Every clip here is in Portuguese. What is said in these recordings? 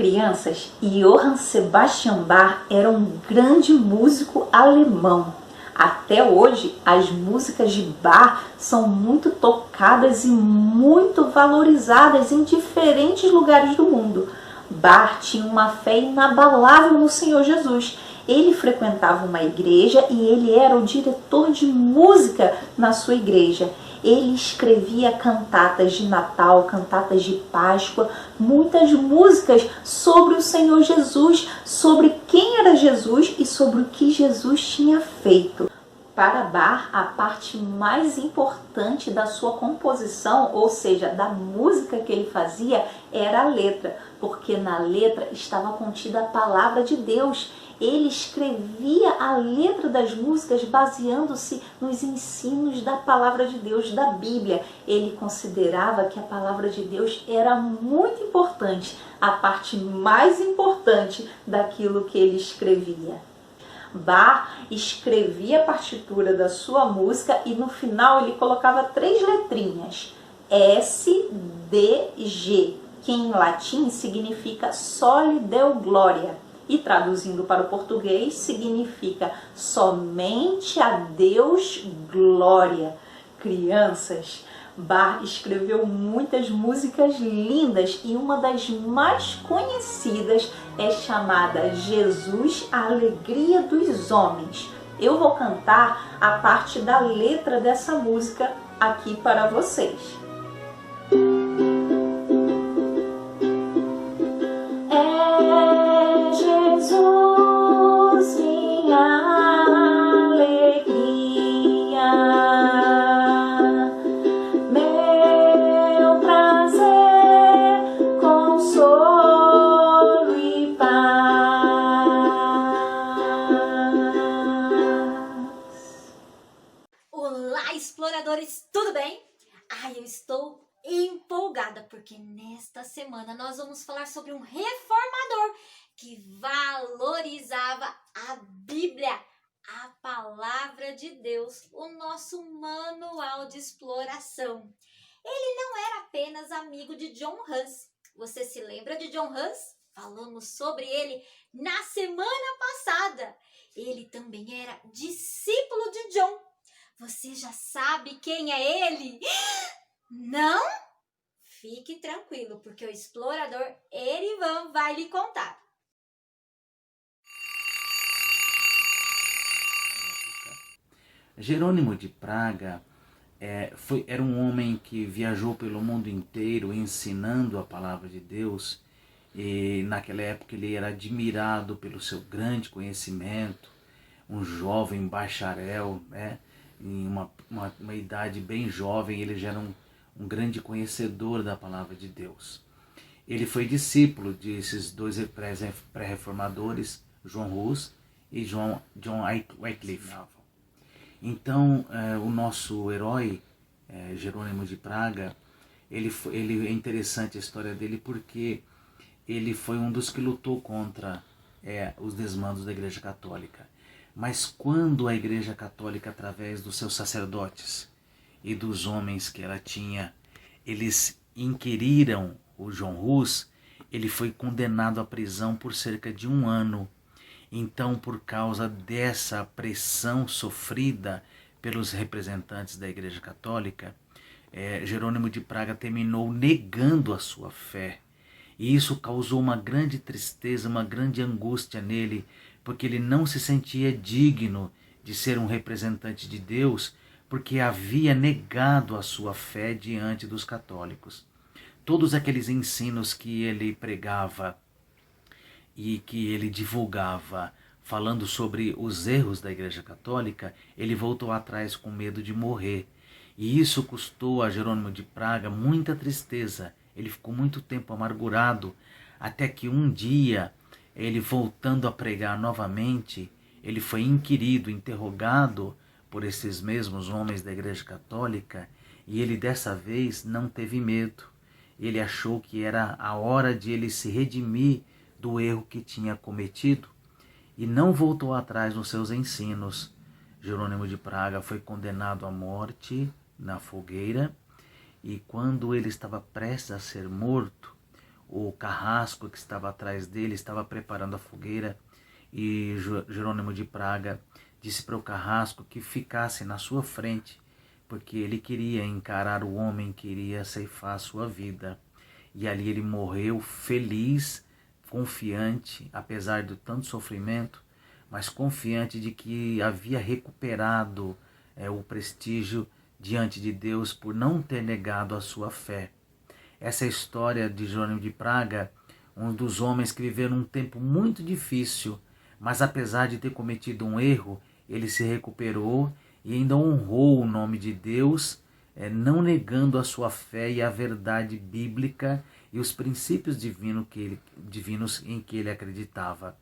Crianças, Johann Sebastian Bach era um grande músico alemão. Até hoje, as músicas de Bach são muito tocadas e muito valorizadas em diferentes lugares do mundo. Bach tinha uma fé inabalável no Senhor Jesus. Ele frequentava uma igreja e ele era o diretor de música na sua igreja. Ele escrevia cantatas de Natal, cantatas de Páscoa, muitas músicas sobre o Senhor Jesus, sobre quem era Jesus e sobre o que Jesus tinha feito. Para Bach, a parte mais importante da sua composição, ou seja, da música que ele fazia, era a letra, porque na letra estava contida a palavra de Deus. Ele escrevia a letra das músicas baseando-se nos ensinos da palavra de Deus, da Bíblia. Ele considerava que a palavra de Deus era muito importante, a parte mais importante daquilo que ele escrevia. Bach escrevia a partitura da sua música e no final ele colocava 3 letrinhas, S, D, G, que em latim significa Soli Deo Gloria. E traduzindo para o português, significa somente a Deus glória. Crianças, Bach escreveu muitas músicas lindas e uma das mais conhecidas é chamada Jesus, a Alegria dos Homens. Eu vou cantar a parte da letra dessa música aqui para vocês. Exploradores, tudo bem? Eu estou empolgada porque nesta semana nós vamos falar sobre um reformador que valorizava a Bíblia, a palavra de Deus, o nosso manual de exploração. Ele não era apenas amigo de John Hus. Você se lembra de John Hus? Falamos sobre ele na semana passada. Ele também era discípulo de John. Você já sabe quem é ele? Não? Fique tranquilo, porque o explorador Erivan vai lhe contar. Jerônimo de Praga era um homem que viajou pelo mundo inteiro ensinando a palavra de Deus. E naquela época ele era admirado pelo seu grande conhecimento, um jovem bacharel, né? Em uma idade bem jovem, ele já era um grande conhecedor da palavra de Deus. Ele foi discípulo desses 2 pré-reformadores, John Hus e John Wycliffe. Então, o nosso herói, Jerônimo de Praga, ele é interessante a história dele porque ele foi um dos que lutou contra os desmandos da Igreja Católica. Mas quando a Igreja Católica, através dos seus sacerdotes e dos homens que ela tinha, eles inquiriram o John Hus, ele foi condenado à prisão por cerca de 1 ano. Então, por causa dessa pressão sofrida pelos representantes da Igreja Católica, Jerônimo de Praga terminou negando a sua fé. E isso causou uma grande tristeza, uma grande angústia nele, porque ele não se sentia digno de ser um representante de Deus, porque havia negado a sua fé diante dos católicos. Todos aqueles ensinos que ele pregava e que ele divulgava, falando sobre os erros da Igreja Católica, ele voltou atrás com medo de morrer. E isso custou a Jerônimo de Praga muita tristeza. Ele ficou muito tempo amargurado, até que um dia, ele voltando a pregar novamente, ele foi inquirido, interrogado por esses mesmos homens da Igreja Católica, e ele dessa vez não teve medo. Ele achou que era a hora de ele se redimir do erro que tinha cometido e não voltou atrás nos seus ensinos. Jerônimo de Praga foi condenado à morte na fogueira, e quando ele estava prestes a ser morto, o carrasco que estava atrás dele estava preparando a fogueira e Jerônimo de Praga disse para o carrasco que ficasse na sua frente, porque ele queria encarar o homem que iria ceifar a sua vida. E ali ele morreu feliz, confiante, apesar de tanto sofrimento, mas confiante de que havia recuperado o prestígio diante de Deus por não ter negado a sua fé. Essa é a história de Jerônimo de Praga, um dos homens que viveram um tempo muito difícil, mas apesar de ter cometido um erro, ele se recuperou e ainda honrou o nome de Deus, não negando a sua fé e a verdade bíblica e os princípios divinos em que ele acreditava.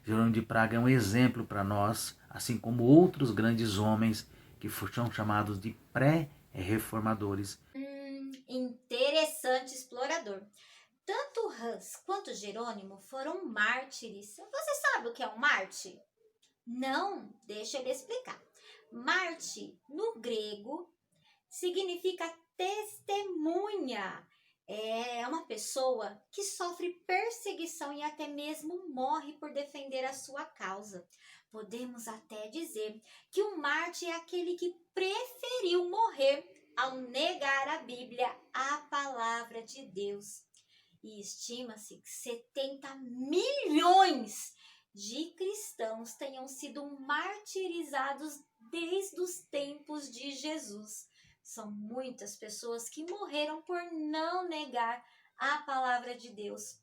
Jerônimo de Praga é um exemplo para nós, assim como outros grandes homens que são chamados de pré-reformadores. Interessante, explorador. Tanto Hans quanto Jerônimo foram mártires. Você sabe o que é um mártir? Não, deixa eu lhe explicar. Mártir, no grego, significa testemunha. É uma pessoa que sofre perseguição e até mesmo morre por defender a sua causa. Podemos até dizer que o mártir é aquele que preferiu morrer ao negar a Bíblia, a palavra de Deus. E estima-se que 70 milhões de cristãos tenham sido martirizados desde os tempos de Jesus. São muitas pessoas que morreram por não negar a palavra de Deus.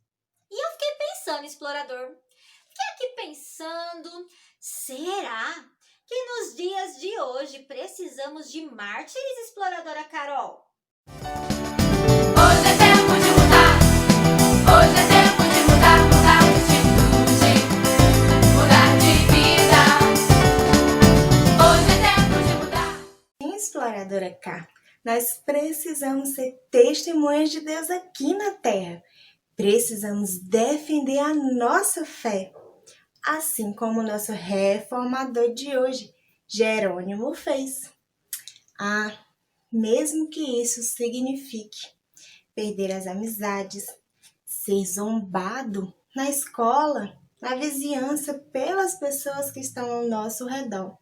E eu fiquei pensando, explorador, fiquei aqui pensando, será que nos dias de hoje precisamos de mártires, exploradora Carol? Hoje é tempo de mudar, hoje é tempo de mudar, mudar de atitude, mudar de vida. Hoje é tempo de mudar. Exploradora K, nós precisamos ser testemunhas de Deus aqui na Terra. Precisamos defender a nossa fé, assim como o nosso reformador de hoje, Jerônimo, fez. Mesmo que isso signifique perder as amizades, ser zombado na escola, na vizinhança, pelas pessoas que estão ao nosso redor.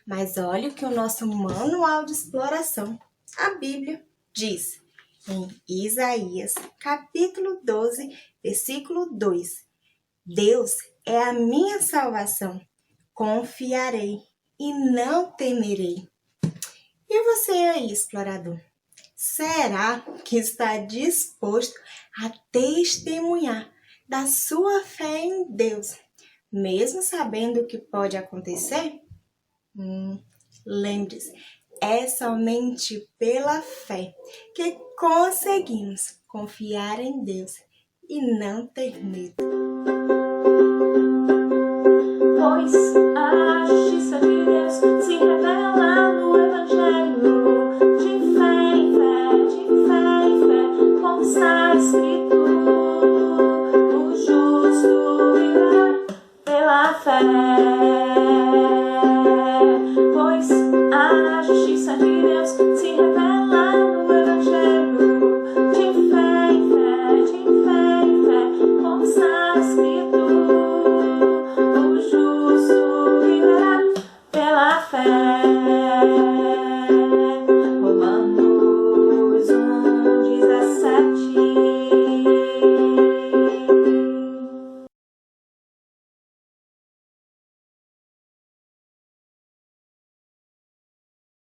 Mas olha o que o nosso manual de exploração, a Bíblia, diz em Isaías, capítulo 12, versículo 2. Deus é a minha salvação, confiarei e não temerei. E você aí, explorador, será que está disposto a testemunhar da sua fé em Deus, mesmo sabendo o que pode acontecer? Lembre-se, é somente pela fé que conseguimos confiar em Deus e não ter medo. Pois a justiça de Deus se